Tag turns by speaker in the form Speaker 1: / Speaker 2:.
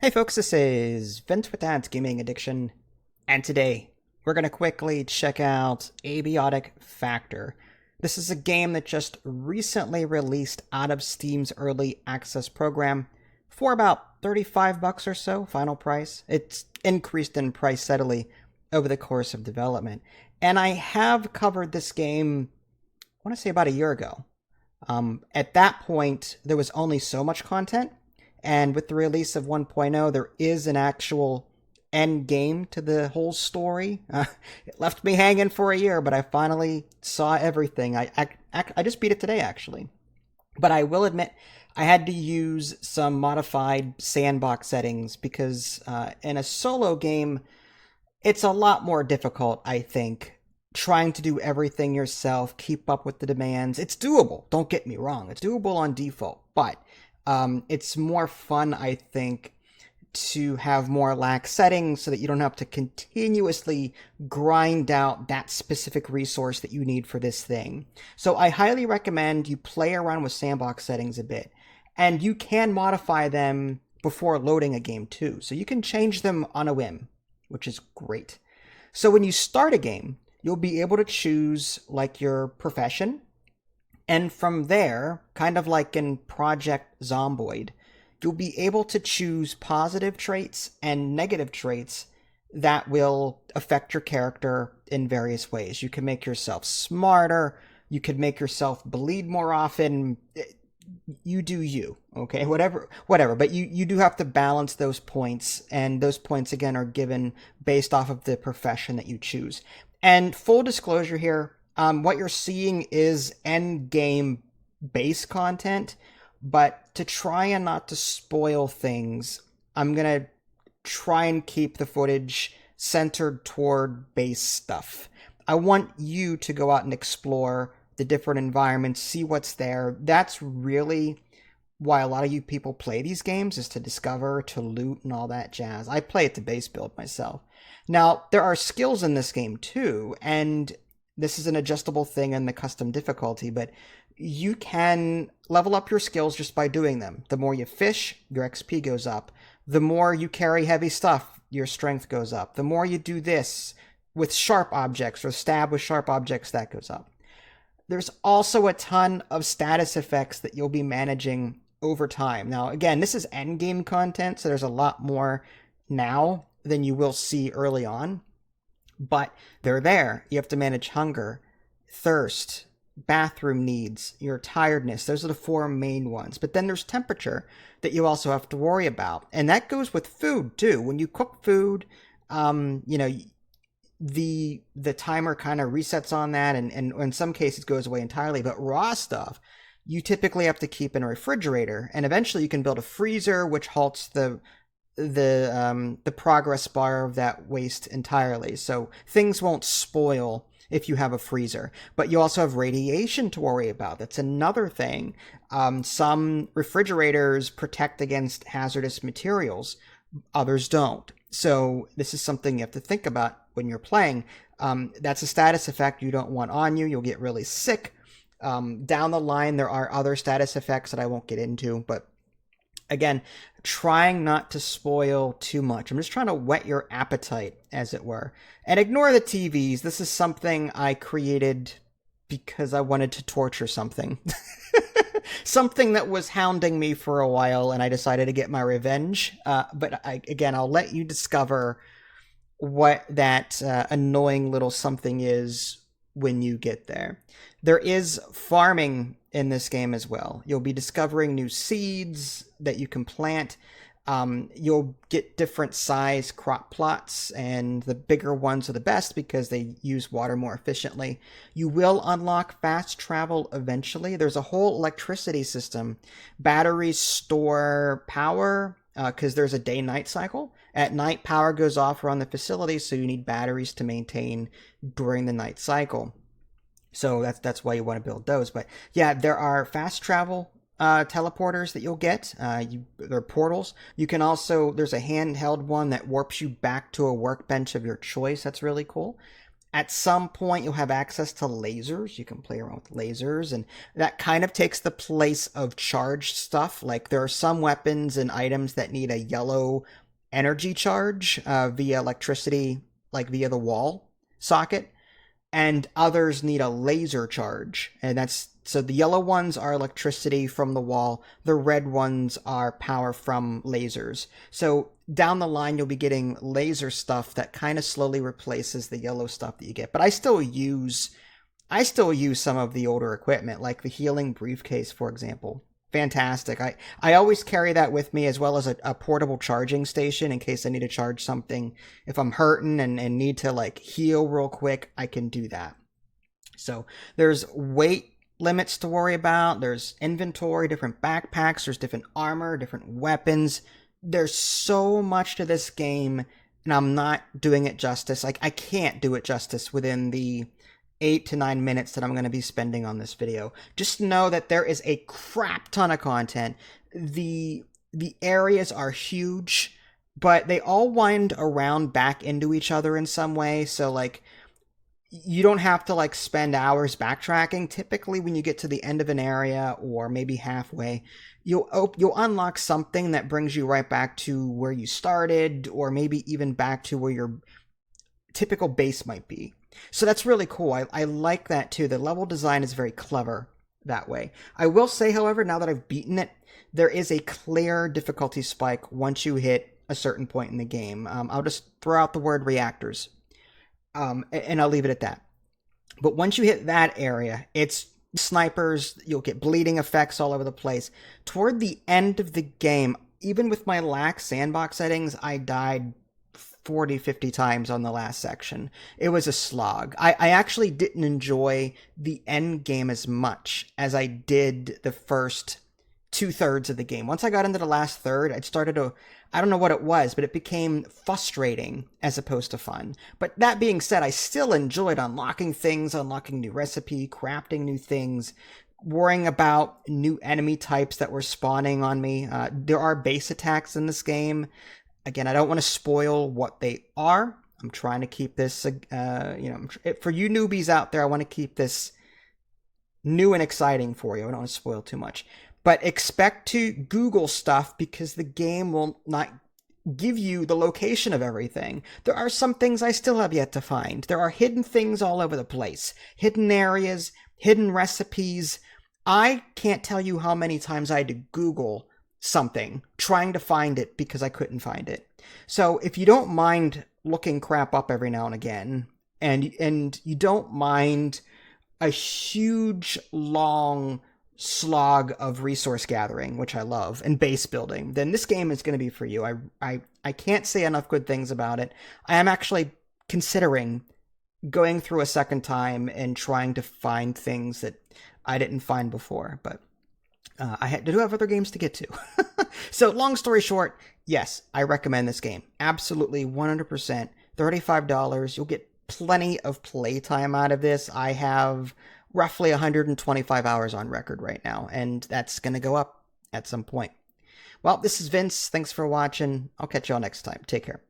Speaker 1: Hey folks, this is Vince with Dad's Gaming Addiction, and today we're going to quickly check out Abiotic Factor. This is a game that just recently released out of Steam's early access program for about 35 bucks or so, final price. It's increased in price steadily over the course of development. And I have covered this game, I want to say about a year ago. At that point, there was only so much content, and with the release of 1.0, there is an actual end game to the whole story. It left me hanging for a year, but I finally saw everything. I just beat it today, actually. But I will admit, I had to use some modified sandbox settings because in a solo game, it's a lot more difficult, I think, trying to do everything yourself, keep up with the demands. It's doable, don't get me wrong. It's doable on default, but it's more fun, I think, to have more lax settings so that you don't have to continuously grind out that specific resource that you need for this thing. So I highly recommend you play around with sandbox settings a bit, and you can modify them before loading a game too. So you can change them on a whim, which is great. So when you start a game, you'll be able to choose like your profession, and from there, kind of like in Project Zomboid, you'll be able to choose positive traits and negative traits that will affect your character in various ways. You can make yourself smarter, you could make yourself bleed more often. You do you, okay? Whatever. But you do have to balance those points, and those points again are given based off of the profession that you choose. And full disclosure here, what you're seeing is end game base content, but to try and not to spoil things, I'm gonna try and keep the footage centered toward base stuff. I want you to go out and explore the different environments, see what's there. That's really why a lot of you people play these games, is to discover, to loot, and all that jazz. I play it to base build myself. Now, there are skills in this game too, and this is an adjustable thing in the custom difficulty, but you can level up your skills just by doing them. The more you fish, your XP goes up. The more you carry heavy stuff, your strength goes up. The more you do this with sharp objects or stab with sharp objects, that goes up. There's also a ton of status effects that you'll be managing over time. Now, again, this is endgame content, so there's a lot more now than you will see early on. But they're there. You have to manage hunger, thirst, bathroom needs, your tiredness. Those are the four main ones. But then there's temperature that you also have to worry about. And that goes with food too. When you cook food, the timer kind of resets on that, and in some cases goes away entirely. But raw stuff, you typically have to keep in a refrigerator, and eventually you can build a freezer, which halts the progress bar of that waste entirely. So things won't spoil if you have a freezer. But you also have radiation to worry about. That's another thing. Some refrigerators protect against hazardous materials, others don't. So this is something you have to think about when you're playing. That's a status effect you don't want on you. You'll get really sick. Down the line, there are other status effects that I won't get into, but again, trying not to spoil too much. I'm just trying to whet your appetite, as it were. And ignore the TVs. This is something I created because I wanted to torture something. Something that was hounding me for a while, and I decided to get my revenge. Again, I'll let you discover what that annoying little something is when you get there. There is farming in this game as well. You'll be discovering new seeds that you can plant. You'll get different size crop plots, and the bigger ones are the best because they use water more efficiently. You will unlock fast travel eventually. There's a whole electricity system. Batteries store power because there's a day-night cycle. At night, power goes off around the facility, so you need batteries to maintain during the night cycle. So that's why you want to build those. But yeah, there are fast travel teleporters that you'll get. They're portals. You can also, there's a handheld one that warps you back to a workbench of your choice. That's really cool. At some point, you'll have access to lasers. You can play around with lasers, and that kind of takes the place of charged stuff. Like there are some weapons and items that need a yellow energy charge via electricity, like via the wall socket, and others need a laser charge. And that's so the yellow ones are electricity from the wall, the red ones are power from lasers. So down the line, you'll be getting laser stuff that kind of slowly replaces the yellow stuff that you get. But I still use some of the older equipment, like the healing briefcase, for example. Fantastic. I always carry that with me, as well as a portable charging station in case I need to charge something. If I'm hurting and need to like heal real quick, I can do that. So there's weight limits to worry about. There's inventory, different backpacks, there's different armor, different weapons. There's so much to this game, and I'm not doing it justice. Like I can't do it justice within the 8 to 9 minutes that I'm going to be spending on this video. Just know that there is a crap ton of content. The areas are huge, but they all wind around back into each other in some way. So like you don't have to like spend hours backtracking. Typically when you get to the end of an area or maybe halfway, you'll unlock something that brings you right back to where you started, or maybe even back to where your typical base might be. So that's really cool. I like that too. The level design is very clever that way. I will say, however, now that I've beaten it, there is a clear difficulty spike once you hit a certain point in the game. I'll just throw out the word reactors, and I'll leave it at that. But once you hit that area, it's snipers, you'll get bleeding effects all over the place. Toward the end of the game, even with my lax sandbox settings, I died 40, 50 times on the last section. It was a slog. I actually didn't enjoy the end game as much as I did the first 2/3 of the game. Once I got into the last third, it started to, I don't know what it was, but it became frustrating as opposed to fun. But that being said, I still enjoyed unlocking things, unlocking new recipe, crafting new things, worrying about new enemy types that were spawning on me. There are base attacks in this game. Again, I don't want to spoil what they are. I'm trying to keep this, for you newbies out there, I want to keep this new and exciting for you. I don't want to spoil too much. But expect to Google stuff because the game will not give you the location of everything. There are some things I still have yet to find. There are hidden things all over the place. Hidden areas, hidden recipes. I can't tell you how many times I had to Google something trying to find it because I couldn't find it. So if you don't mind looking crap up every now and again, and you don't mind a huge long slog of resource gathering, which I love, and base building, then this game is going to be for you. I can't say enough good things about it. I am actually considering going through a second time and trying to find things that I didn't find before, but I do have other games to get to. So long story short, yes, I recommend this game. Absolutely, 100%. $35. You'll get plenty of playtime out of this. I have roughly 125 hours on record right now, and that's going to go up at some point. Well, this is Vince. Thanks for watching. I'll catch y'all next time. Take care.